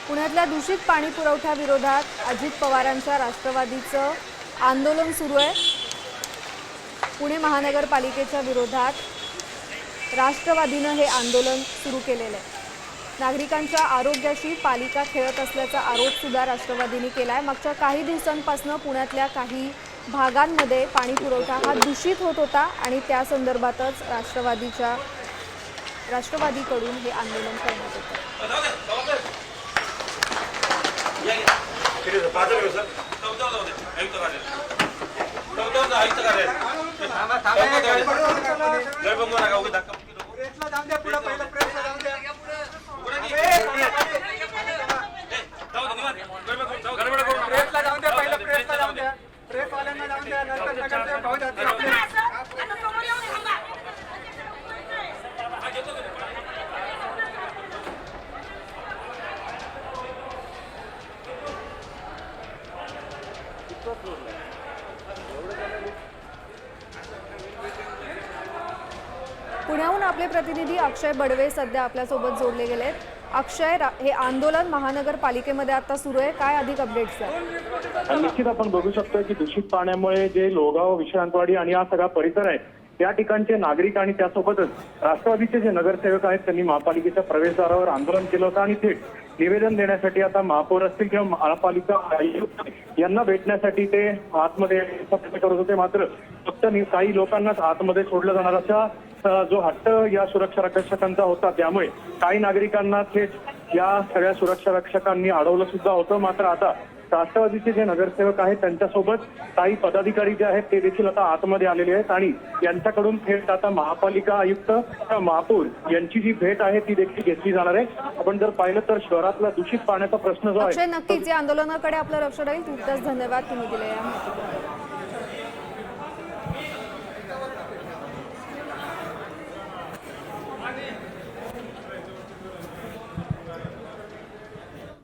पुण्यातल्या दूषित पाणी पुरवठ्याविरोधात अजित पवारांच्या राष्ट्रवादीचं आंदोलन सुरू आहे। पुणे महानगरपालिकेच्या विरोधात राष्ट्रवादीनं हे आंदोलन सुरू केलेलं आहे। नागरिकांच्या आरोग्याशी पालिका खेळत असल्याचा आरोप सुद्धा राष्ट्रवादीने केलाय। मागच्या काही दिवसांपासून पुण्यातल्या काही भागांमध्ये पाणी पुरवठा हा दूषित होत होता आणि त्या संदर्भातच राष्ट्रवादीकडून हे आंदोलन करण्यात येतं। पुण्याहून आपले प्रतिनिधी अक्षय बडवे सध्या आपल्यासोबत जोडले गेलेत। अक्षय, हे आंदोलन महानगरपालिकेमध्ये आता सुरू आहे, काय अधिक अपडेट्स आहेत? निश्चित आपण बघू शकतो की दूषित पाण्यामुळे जे लोहगाव, विश्रांतवाडी आणि हा सगळा परिसर आहे त्या ठिकाणचे नागरिक आणि त्यासोबतच राष्ट्रवादीचे जे नगरसेवक आहेत त्यांनी महापालिकेच्या प्रवेशद्वारावर आंदोलन केलं होतं आणि थेट निवेदन देण्यासाठी आता महापौर असतील किंवा महापालिका आयुक्त यांना भेटण्यासाठी ते आतमध्ये प्रयत्न करत होते। मात्र फक्त काही लोकांनाच आतमध्ये सोडलं जाणार अशा जो हट्ट या सुरक्षा रक्षकांचा होता, त्यामुळे काही नागरिकांना थेट या सगळ्या सुरक्षा रक्षकांनी अडवलं सुद्धा होतं। मात्र आता राष्ट्रवादीचे जे नगरसेवक आहेत त्यांच्यासोबत काही पदाधिकारी जे आहेत ते देखील आता आतमध्ये आलेले आहेत आणि यांच्याकडून थेट आता महापालिका आयुक्त महापौर यांची जी भेट आहे ती देखील घेतली जाणार आहे। आपण जर पाहिलं तर शहरातला दूषित पाण्याचा प्रश्न जो आहे, नक्कीच या आंदोलनाकडे आपलं लक्ष राहील। तुर्तास धन्यवाद तुम्ही दिलेल्या माहितीबद्दल।